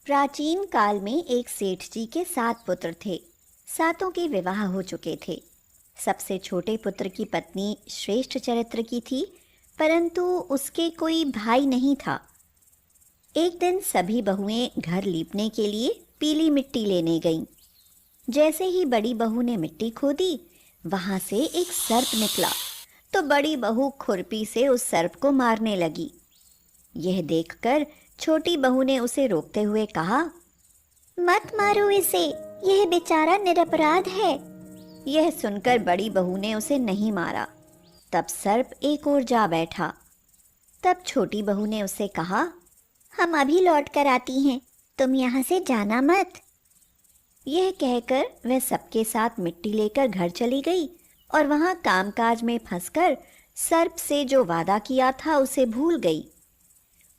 प्राचीन काल में एक सेठ जी के 7 पुत्र थे। सातों के विवाह हो चुके थे। सबसे छोटे पुत्र की पत्नी श्रेष्ठ चरित्र की थी, परंतु उसके कोई भाई नहीं था। एक दिन सभी बहुएं घर लीपने के लिए पीली मिट्टी लेने गईं। जैसे ही बड़ी बहू ने मिट्टी खोदी, वहां से एक सर्प निकला, तो बड़ी बहू खुरपी से उस सर्प को मारने लगी। यह देखकर छोटी बहू ने उसे रोकते हुए कहा, मत मारो इसे, यह बेचारा निरपराध है। यह सुनकर बड़ी बहू ने उसे नहीं मारा। तब सर्प एक ओर जा बैठा। तब छोटी बहू ने उसे कहा, हम अभी लौट कर आती हैं, तुम यहाँ से जाना मत। यह कहकर वह सबके साथ मिट्टी लेकर घर चली गई और वहाँ कामकाज में फंसकर सर्प से जो वादा किया था उसे भूल गई।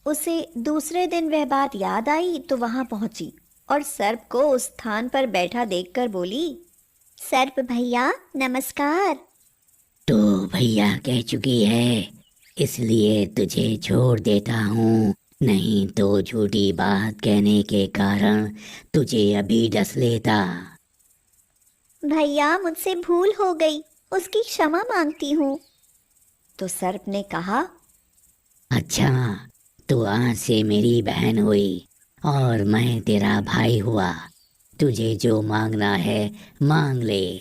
उसे दूसरे दिन वह बात याद आई तो वहां पहुंची और सर्प को उस स्थान पर बैठा देखकर बोली, सर्प भैया नमस्कार। तो भैया कह चुकी है, इसलिए तुझे छोड़ देता हूँ, नहीं तो झूठी बात कहने के कारण तुझे अभी डस लेता। भैया मुझसे भूल हो गई, उसकी क्षमा मांगती हूँ। तो सर्प ने कहा, अच्छा, तू आज से मेरी बहन हुई और मैं तेरा भाई हुआ। तुझे जो मांगना है मांग ले।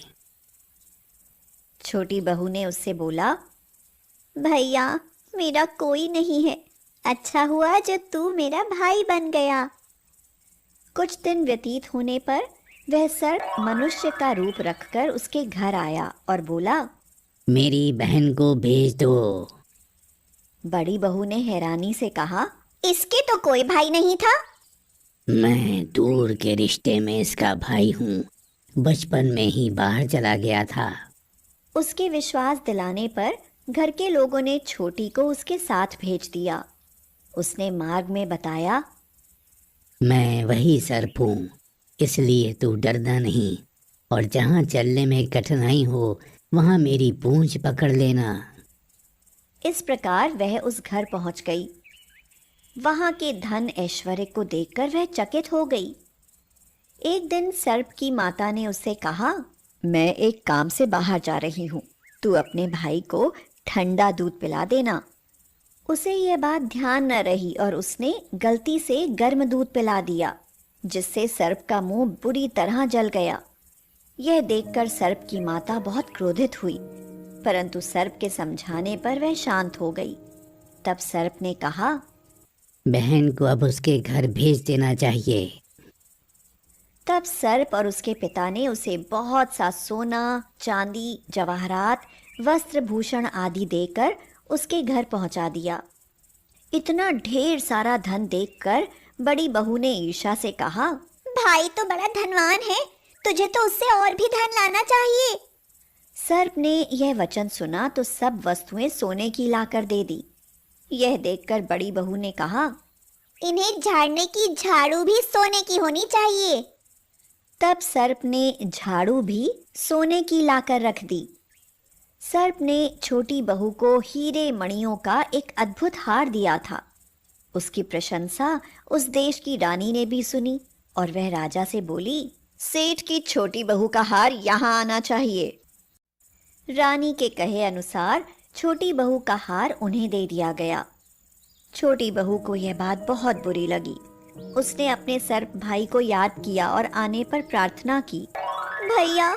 छोटी बहू ने उससे बोला, भैया मेरा कोई नहीं है, अच्छा हुआ जो तू मेरा भाई बन गया। कुछ दिन व्यतीत होने पर वह सर्प मनुष्य का रूप रखकर उसके घर आया और बोला, मेरी बहन को भेज दो। बड़ी बहू ने हैरानी से कहा, इसके तो कोई भाई नहीं था। मैं दूर के रिश्ते में इसका भाई हूँ, बचपन में ही बाहर चला गया था। उसके विश्वास दिलाने पर घर के लोगों ने छोटी को उसके साथ भेज दिया। उसने मार्ग में बताया, मैं वही सर्प हूँ, इसलिए तू डरना नहीं, और जहाँ चलने में कठिनाई हो वहाँ मेरी पूंछ पकड़ लेना। इस प्रकार वह उस घर पहुंच गई। वहां के धन ऐश्वर्य को देखकर वह चकित हो गई। एक दिन सर्प की माता ने उससे कहा, मैं एक काम से बाहर जा रही हूँ, तू अपने भाई को ठंडा दूध पिला देना। उसे यह बात ध्यान न रही और उसने गलती से गर्म दूध पिला दिया, जिससे सर्प का मुंह बुरी तरह जल गया। यह देखकर सर्प की माता बहुत क्रोधित हुई, परंतु सर्प के समझाने पर वह शांत हो गई। तब सर्प ने कहा, बहन को अब उसके घर भेज देना चाहिए। तब सर्प और उसके पिता ने उसे बहुत सा सोना, चांदी, जवाहरात, वस्त्र भूषण आदि देकर उसके घर पहुंचा दिया। इतना ढेर सारा धन देखकर बड़ी बहू ने ईर्ष्या से कहा, भाई तो बड़ा धनवान है, तुझे तो उससे और भी धन लाना चाहिए। सर्प ने यह वचन सुना तो सब वस्तुएं सोने की लाकर दे दी। यह देखकर बड़ी बहू ने कहा, इन्हें झाड़ने की झाड़ू भी सोने की होनी चाहिए। तब सर्प ने झाड़ू भी सोने की लाकर रख दी। सर्प ने छोटी बहू को हीरे मणियों का एक अद्भुत हार दिया था। उसकी प्रशंसा उस देश की रानी ने भी सुनी और वह राजा से बोली, सेठ की छोटी बहू का हार यहाँ आना चाहिए। रानी के कहे अनुसार छोटी बहू का हार उन्हें दे दिया गया। छोटी बहू को यह बात बहुत बुरी लगी। उसने अपने सर्प भाई को याद किया और आने पर प्रार्थना की, भैया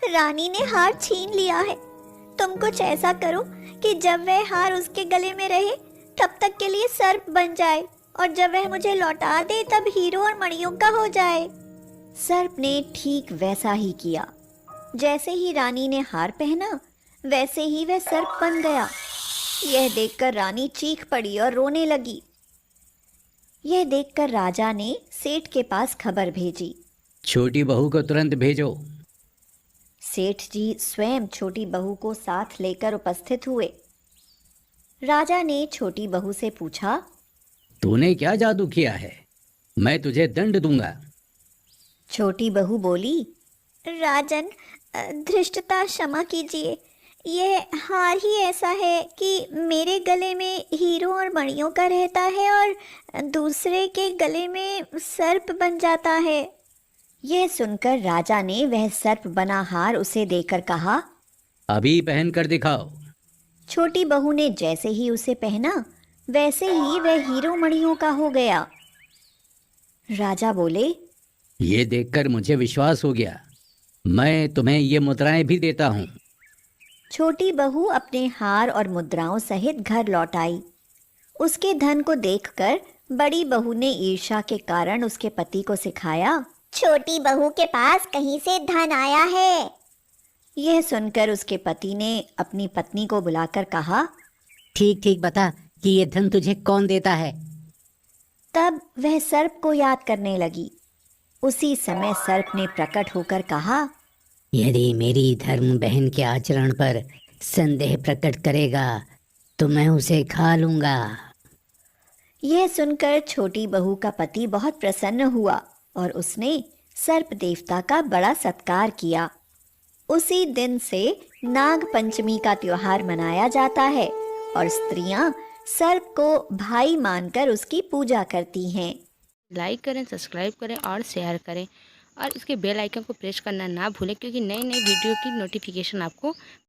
रानी ने हार छीन लिया है, तुम कुछ ऐसा करो कि जब वह हार उसके गले में रहे तब तक के लिए सर्प बन जाए, और जब वह मुझे लौटा दे तब हीरो और मणियों का हो जाए। सर्प ने ठीक वैसा ही किया। जैसे ही रानी ने हार पहना, वैसे ही वह सर्प बन गया। यह देखकर रानी चीख पड़ी और रोने लगी। यह देखकर राजा ने सेठ के पास खबर भेजी, छोटी बहू को तुरंत भेजो। सेठ जी स्वयं छोटी बहू को साथ लेकर उपस्थित हुए। राजा ने छोटी बहू से पूछा, तूने क्या जादू किया है? मैं तुझे दंड दूंगा। छोटी बहू बोली, राजन धृष्टता क्षमा कीजिए, ये हार ही ऐसा है कि मेरे गले में हीरों और मणियों का रहता है और दूसरे के गले में सर्प बन जाता है। यह सुनकर राजा ने वह सर्प बना हार उसे देकर कहा। अभी पहन कर दिखाओ। छोटी बहू ने जैसे ही उसे पहना वैसे ही वह हीरो मणियों का हो गया। राजा बोले, ये देखकर मुझे विश्वास हो गया। मैं तुम्हें ये मुद्राएं भी देता हूँ। छोटी बहू अपने हार और मुद्राओं सहित घर लौट आई। उसके धन को देखकर बड़ी बहू ने ईर्ष्या के कारण उसके पति को सिखाया, छोटी बहू के पास कहीं से धन आया है। यह सुनकर उसके पति ने अपनी पत्नी को बुलाकर कहा। ठीक ठीक बता कि ये धन तुझे कौन देता है। तब वह सर्प को याद करने लगी। उसी समय सर्प ने प्रकट होकर कहा, यदि मेरी धर्म बहन के आचरण पर संदेह प्रकट करेगा तो मैं उसे खा लूंगा। यह सुनकर छोटी बहू का पति बहुत प्रसन्न हुआ और उसने सर्प देवता का बड़ा सत्कार किया। उसी दिन से नाग पंचमी का त्योहार मनाया जाता है और स्त्रियां सर्प को भाई मानकर उसकी पूजा करती हैं। लाइक करें, सब्सक्राइब करें और शेयर करें और इसके बेल आइकन को प्रेस करना ना भूलें, क्योंकि नई नई वीडियो की नोटिफिकेशन आपको